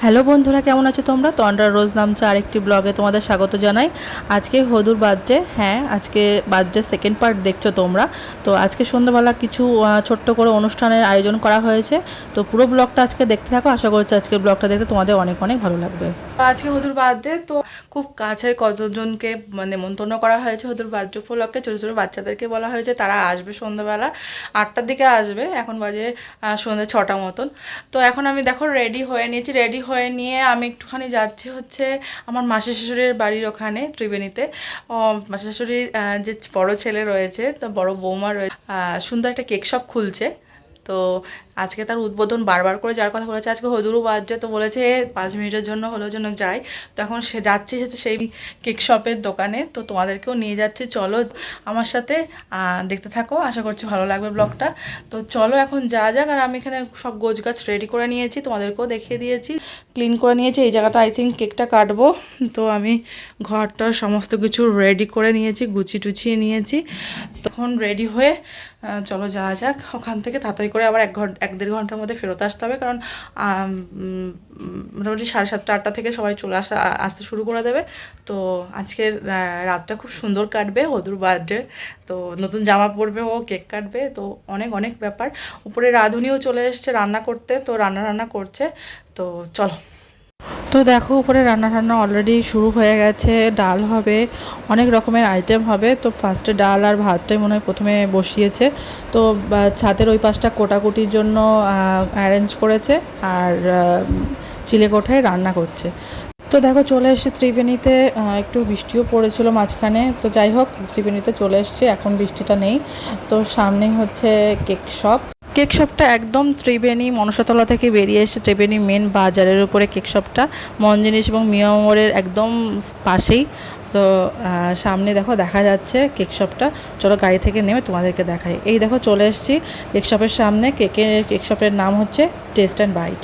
Hello বন্ধুরা, কেমন আছো তোমরা? তন্দ্রা রোজ নামছে আরেকটি ব্লগে তোমাদের স্বাগত জানাই। আজকে হদুর বার্থডে। হ্যাঁ, আজকে বার্থডে সেকেন্ড পার্ট দেখছো তোমরা। তো আজকে সন্ধ্যাবেলা কিছু ছোট্ট করে অনুষ্ঠানের আয়োজন করা হয়েছে। তো পুরো ব্লগটা আজকে দেখতে থাকো। আশা করছি আজকের ব্লগটা দেখতে তোমাদের অনেক অনেক ভালো লাগবে। আজকে হদুর বার্থডে, তো খুব কাছে কতজনকে নেমন্তন্ন করা হয়েছে হদুর বার্থডে উপলক্ষে। ছোটো ছোটো বাচ্চাদেরকে বলা হয়েছে তারা আসবে সন্ধ্যাবেলা 8টার দিকে আসবে। এখন বাজে সন্ধ্যে 6টা মতন। তো এখন আমি দেখো রেডি হয়ে নিয়েছি। রেডি হয়ে নিয়ে আমি একটুখানি যাচ্ছি হচ্ছে আমার মাসি শাশুড়ির বাড়ির ওখানে ত্রিবেণীতে। মাসি শাশুড়ির যে বড় ছেলে রয়েছে, তো বড় বৌমা রয়েছে, সুন্দর একটা কেক শপ খুলছে। তো আজকে তার উদ্বোধন বারবার করে যার কথা বলেছে, আজকে হদুরু বার্থডে, তো বলেছে 5 মিনিটের জন্য হলেও যেন যাই। তো এখন সে যাচ্ছি সেই কেক শপের দোকানে। তো তোমাদেরকেও নিয়ে যাচ্ছি, চলো আমার সাথে দেখতে থাকো। আশা করছি ভালো লাগবে ব্লগটা। তো চলো এখন যা যাক। আর আমি এখানে সব গোছগাছ রেডি করে নিয়েছি, তোমাদেরকেও দেখিয়ে দিয়েছি, ক্লিন করে নিয়েছি। এই জায়গাটা আই থিঙ্ক কেকটা কাটবো। তো আমি ঘরটা সমস্ত কিছু রেডি করে নিয়েছি, গুছিয়ে টুছিয়ে নিয়েছি। তখন রেডি হয়ে চলো যাওয়া যাক। ওখান থেকে তাড়াতাড়ি করে আবার 1-1.5 ঘন্টার মধ্যে ফেরত আসতে হবে, কারণ মোটামুটি 7:30-8টা থেকে সবাই চলে আসতে শুরু করে দেবে। তো আজকের রাতটা খুব সুন্দর কাটবে হদুর বার্থডে। তো নতুন জামা পরবে, ও কেক কাটবে, তো অনেক অনেক ব্যাপার। উপরে রাঁধুনিও চলে এসছে রান্না করতে, তো রান্না করছে। তো চলো। তো দেখো উপরে রান্না অলরেডি শুরু হয়ে গেছে। ডাল হবে, অনেক রকমের আইটেম হবে। তো ফার্স্টে ডাল আর ভাতটাই মনে হয় প্রথমে বসিয়েছে। তো ছাদের ওই পাশটা কোটাকুটির জন্য অ্যারেঞ্জ করেছে, আর চিলেকোঠায় রান্না করছে। তো দেখো চলে এসেছি ত্রিবেণীতে। একটু বৃষ্টিও পড়েছিল মাঝখানে, তো যাই হোক ত্রিবেণীতে চলে এসেছি, এখন বৃষ্টিটা নেই। তো সামনেই হচ্ছে কেক শপ। কেক শপটা একদম ত্রিবেণী মনসাতলা থেকে বেরিয়ে এসে ত্রিবেণী মেন বাজারের উপরে কেক শপটা, মন জিনিস এবং মিয়া মোড়ের একদম পাশেই। তো সামনে দেখো দেখা যাচ্ছে কেক শপটা। চলো গাড়ি থেকে নেমে তোমাদেরকে দেখাই। এই দেখো চলে এসেছি কেক শপের সামনে। কেক শপের নাম হচ্ছে টেস্ট অ্যান্ড বাইট।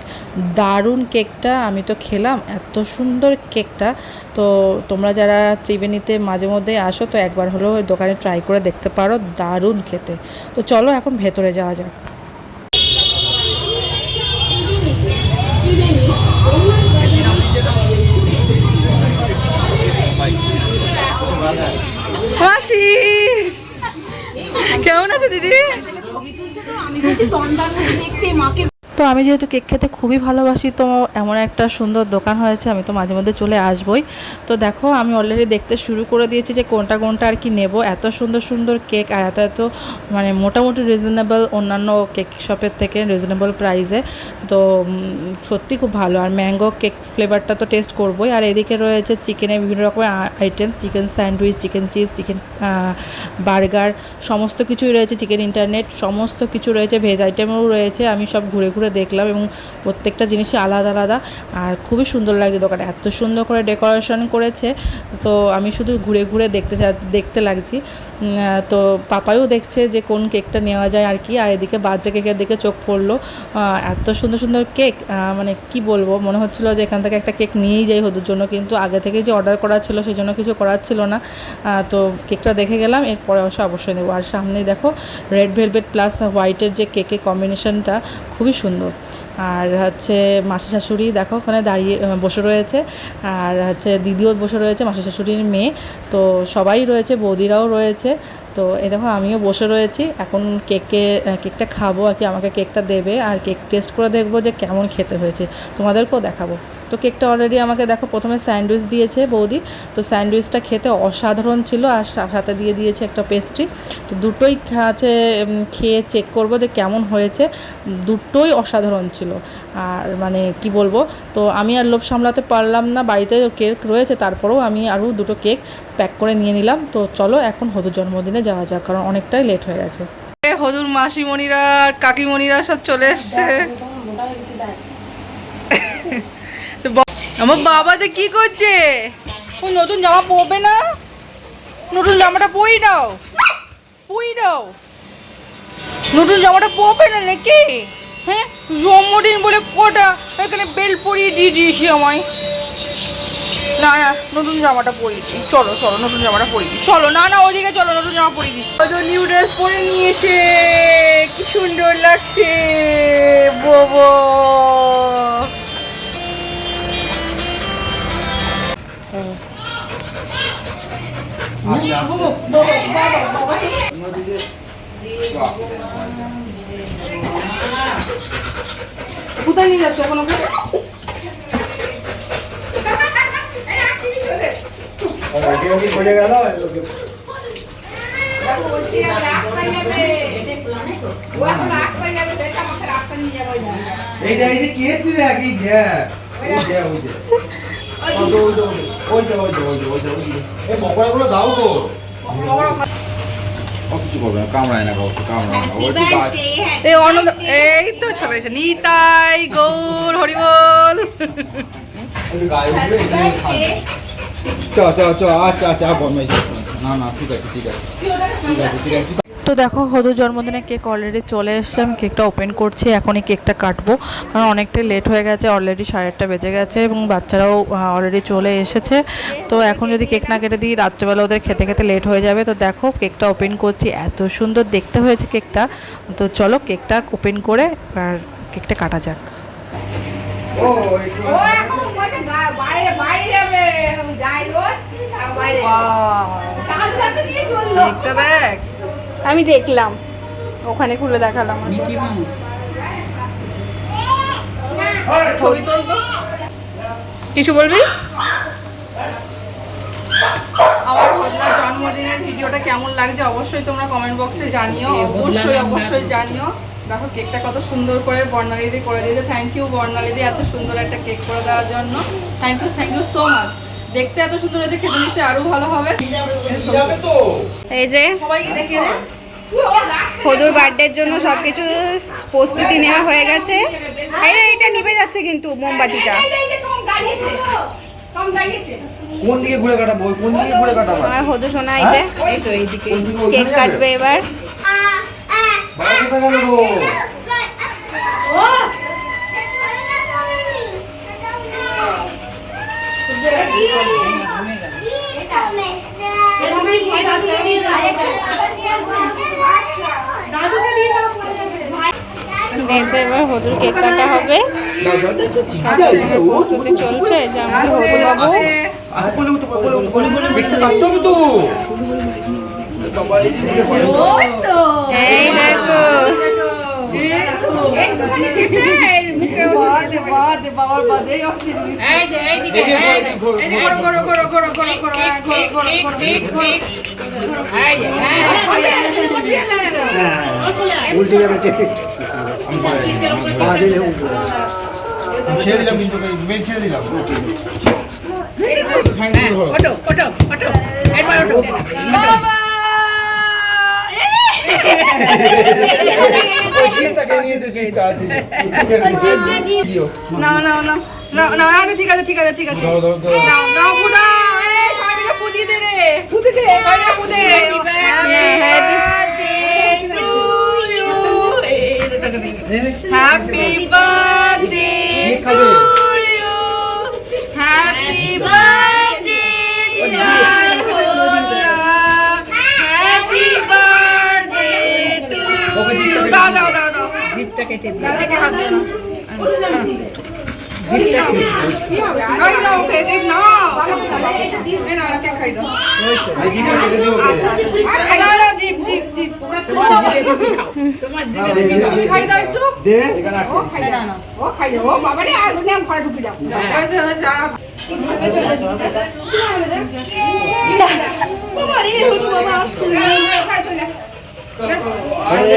দারুণ কেকটা, আমি তো খেলাম, এত সুন্দর কেকটা। তো তোমরা যারা ত্রিবেণীতে মাঝে মধ্যেই আসো, তো একবার হলেও ওই দোকানে ট্রাই করে দেখতে পারো, দারুণ খেতে। তো চলো এখন ভেতরে যাওয়া যাক। মাসি কেমন আছে দিদি? তো আমি যেহেতু কেক খেতে খুবই ভালোবাসি, তো এমন একটা সুন্দর দোকান হয়েছে, আমি তো মাঝে মধ্যে চলে আসবই। তো দেখো আমি অলরেডি দেখতে শুরু করে দিয়েছি যে কোনটা কোনটা আর কি নেব। এত সুন্দর সুন্দর কেক, আর এত মোটামুটি রিজনেবল, অন্যান্য কেক শপের থেকে রিজনেবল প্রাইসে। তো সত্যি খুব ভালো। আর ম্যাঙ্গো কেক ফ্লেভারটা তো টেস্ট করবোই। আর এদিকে রয়েছে চিকেনের বিভিন্ন রকমের item, chicken sandwich, chicken cheese, chicken burger, সমস্ত কিছুই রয়েছে। চিকেন ইন্টারনেট, সমস্ত কিছু রয়েছে। ভেজ আইটেমও রয়েছে। আমি সব ঘুরে ঘুরে দেখলাম, এবং প্রত্যেকটা জিনিসই আলাদা আলাদা। আর খুবই সুন্দর লাগছে দোকানে, এত সুন্দর করে ডেকোরেশন করেছে। তো আমি শুধু ঘুরে ঘুরে দেখতে লাগছি। তো পাপাইও দেখছে যে কোন কেকটা নেওয়া যায় আর কি। আর এদিকে বার্থডে কেকের দিকে চোখ পড়লো। এত সুন্দর সুন্দর কেক, কি বলবো, মনে হচ্ছিলো যে এখান থেকে একটা কেক নিয়েই যাই হদুর জন্য, কিন্তু আগে থেকে যে অর্ডার করা ছিল সেই জন্য কিছু করার ছিল না। তো কেকটা দেখে গেলাম, এরপরে অবশ্যই নেবো। আর সামনেই দেখো রেড ভেলভেট প্লাস হোয়াইটের যে কেকের কম্বিনেশনটা খুবই সুন্দর। আর হচ্ছে মাসি শাশুড়ি দেখো ওখানে দাঁড়িয়ে বসে রয়েছে, আর হচ্ছে দিদিও বসে রয়েছে, মাসি শাশুড়ির মেয়ে। তো সবাই রয়েছে, বৌদিরাও রয়েছে। তো এই দেখো আমিও বসে রয়েছি। এখন কেকটা খাবো আর কি, আমাকে কেকটা দেবে, আর কেক টেস্ট করে দেখবো যে কেমন খেতে হয়েছে, তোমাদেরকেও দেখাবো। তো কেকটা অলরেডি আমাকে দেখো প্রথমে স্যান্ডউইচ দিয়েছে বৌদি। তো স্যান্ডউইচটা খেতে অসাধারণ ছিল, আর সাথে দিয়ে দিয়েছে একটা পেস্ট্রি। তো দুটোই আছে, খেয়ে চেক করবো যে কেমন হয়েছে। দুটোই অসাধারণ ছিল। আর কি বলবো, তো আমি আর লোভ সামলাতে পারলাম না, বাড়িতে কেক রয়েছে, তারপরেও আমি আরও দুটো কেক প্যাক করে নিয়ে নিলাম। তো চলো এখন হদুর জন্মদিনে যাওয়া যাক, কারণ অনেকটাই লেট হয়ে গেছে। হদুর মাসিমণিরা, কাকিমণিরা সব চলে এসছে। আমার বাবাতে কি করছে? ও নতুন জামা পরবে না? নতুন জামাটা পরিয়ে দাও, নতুন জামাটা পরবে না নাকি? হ্যাঁ, জন্মদিন বলে কটা এখানে বেল পরিয়ে দিয়ে দিয়েছি আমায়। না না, নতুন জামাটা পরিয়ে দিই, চলো নতুন জামাটা পরিয়ে দিই, চলো। না ওদিকে চলো, নতুন জামা পরিয়ে দিই। নিউ ড্রেস পরে নিয়ে এসে কি সুন্দর লাগছে বাবা। কোথায় নিয়ে যাচ্ছে এখন ওকে? কিছু করবে না, কামড়ায় না, কামড়ায় না। এই তো চলে এসে নিতাই গৌর হরিবল। চ চ চ, আচ্ছা আচ্ছা, না না, ঠিক আছে ঠিক আছে ঠিক আছে ঠিক আছে। তো দেখো হদুর জন্মদিনে কেক অলরেডি চলে এসছে। আমি কেকটা ওপেন করছি, এখনই কেকটা কাটবো কারণ অনেকটাই লেট হয়ে গেছে, অলরেডি 8:30 বেজে গেছে এবং বাচ্চারাও অলরেডি চলে এসেছে। তো এখন যদি কেক না কেটে দিই রাত্রেবেলা ওদের খেতে খেতে লেট হয়ে যাবে। তো দেখো কেকটা ওপেন করছি, এত সুন্দর দেখতে হয়েছে কেকটা। তো চলো কেকটা ওপেন করে আর কেকটা কাটা যাক। আমি দেখলাম, ওখানে খুলে দেখালাম। কিছু বলবি? আমার হদলার জন্মদিনের ভিডিওটা কেমন লাগছে অবশ্যই তোমরা কমেন্ট বক্সে জানিও, অবশ্যই জানিও। দেখো কেকটা কত সুন্দর করে বর্ণালীদি করে দিয়েছে। থ্যাংক ইউ বর্ণালীদি, এত সুন্দর একটা কেক করে দেওয়ার জন্য। Thank you so much. দেখতে এত সুন্দর হয়েছে, খেতে নিশ্চয়ই আরো ভালো হবে। এই যে সবাইকে দেখে দে। হদুর বার্থডের জন্য সবকিছু প্রস্তুতি নেওয়া হয়ে গেছে। এইটা নিভে যাচ্ছে কিন্তু মোমবাতিটা। কোন দিকে ঘুরে কাটাবো, কোন দিকে ঘুরে কাটাবো? আর হদু সোনা এই যে কেক কাটবে এবার। বাবা কোথায় গেল গো? এবার হদুর কেক কাটা হবে, প্রস্তুতি চলছে। যে আমাদের হদু বাবু এই দেখো ছেড়ে দিলাম, কিন্তু ছেড়ে দিলাম। ঠিক আছে ঠিক আছে ঠিক আছে। পুদিয়ে দে রে, Happy birthday to you. Happy birthday dear Hola. Happy birthday to you. দাও জিপটা কেটে দিই। দেখে হাত দাও। খাই দাও ওকে, দেখ না এই না কে খাই দাও। এই জিপটা কেটে দিও ওকে। না জিপ তোমার জিপ খাই দাও একটু দে। ও খাই দাও না, ও খাই দাও। ও বাবা রে আর নাম ঘরে ঢুকে যাও। হয়েছে বাবা রে হদু বাবা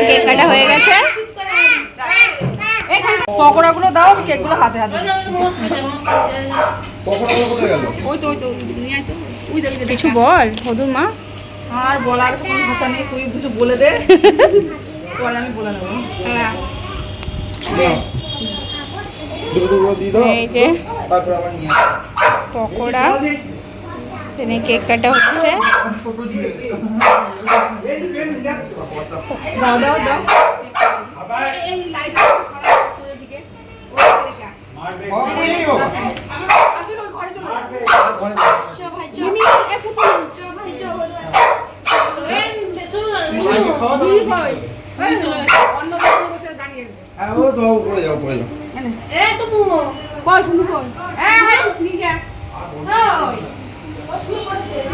কেক কাটা হয়ে গেছে। পকোড়াগুলো দাও, কেকগুলো হাতে হাতে। পকোড়াগুলো কোথায় গেল? ওই তো নিয়ে আয় তো। ওই দেখ কিছু বল হদুর মা। আর বলার কোনো ভাষা নেই, তুই কিছু বলে দে পরে আমি বলে নেবো। এই যে পকোড়া, এখানে কেক কাটা হচ্ছে। দাও দাও দাও।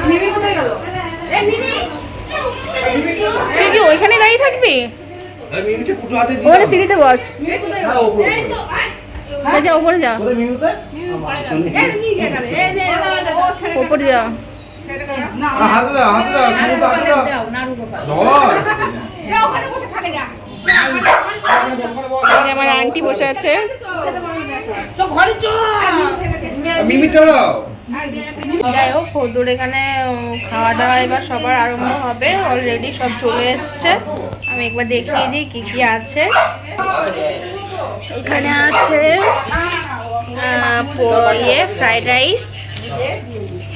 নিবি কোথায় গেল? একটু হাতে দিয়ে ওখানে দাও। সিঁড়িতে বস। হ্যাঁ, ওপরে, ওপরে। যা ওপরে যা, কোথায় মিনুতে? ওপরে যা। হাতে দাও, হাতে দাও, মিনুতে হাতে দাও। এই যে আমার আন্টি বসে আছে। মিমিটা দাও। যাই হোক, হদুর এখানে খাওয়া দাওয়া এবার সবার আরম্ভ হবে। অলরেডি সব চলে এসছে। আমি একবার দেখিয়ে দিই কি কি আছে। এখানে আছে ফ্রাইড রাইস,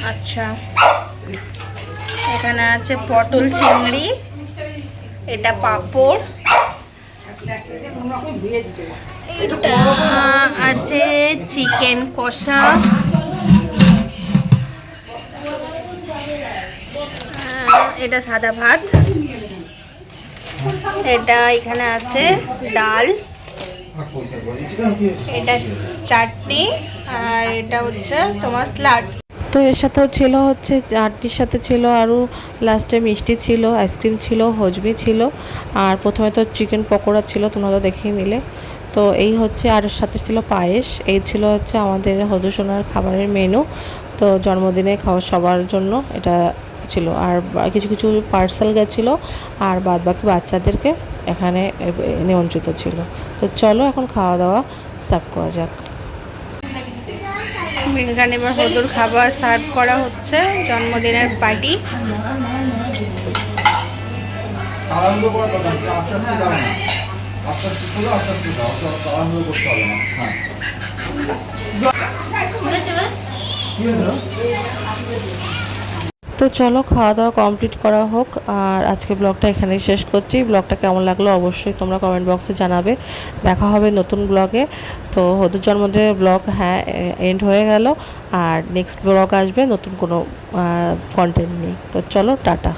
আচ্ছা। এখানে আছে পটল চিংড়ি, এটা পাঁপড়, এটা আছে চিকেন কষা, এটা সাদা ভাত, এটা এখানে আছে ডাল, এটা চাটনি, আর এটা হচ্ছে তোমার স্যালাড। তো এর সাথেও ছিল হচ্ছে চাটনির সাথে ছিল আরও লাস্টে মিষ্টি ছিল, আইসক্রিম ছিল, হজমি ছিল, আর প্রথমে তো চিকেন পকোড়া ছিল, তোমরা তো দেখেই নিলে। তো এই হচ্ছে, আর সাথে ছিল পায়েস। এই ছিল হচ্ছে আমাদের হদুসোনার খাবারের মেনু। তো জন্মদিনে খাওয়া সবার জন্য এটা ছিল। আর কিছু কিছু পার্সেল গেছিলো, আর বাদ বাকি বাচ্চাদেরকে এখানে নিমন্ত্রিত ছিল। তো চলো এখন খাওয়া দাওয়া সার্ভ করা যাক। এখানে এবার হদুর খাবার সার্ভ করা হচ্ছে, জন্মদিনের পার্টি। তাড়াহুড়ো করার দরকার নেই, আস্তে আস্তে দাও না। আস্তে আস্তে খোলো, আস্তে আস্তে দাও, তাড়াহুড়ো করতে হবে না। হ্যাঁ। কি হলো? তো চলো খাওয়া দাওয়া কমপ্লিট করা হোক, আর আজকে ব্লগটা এখানেই শেষ করছি। ব্লগটা কেমন লাগলো অবশ্যই তোমরা কমেন্ট বক্সে জানাবে। দেখা হবে নতুন ব্লগে। তো হদুর জন্মদিনের ব্লগ হ্যাঁ এন্ড হয়ে গেল, আর নেক্সট ব্লগ আসবে নতুন কোনো কন্টেন্ট নিয়ে। তো চলো টাটা।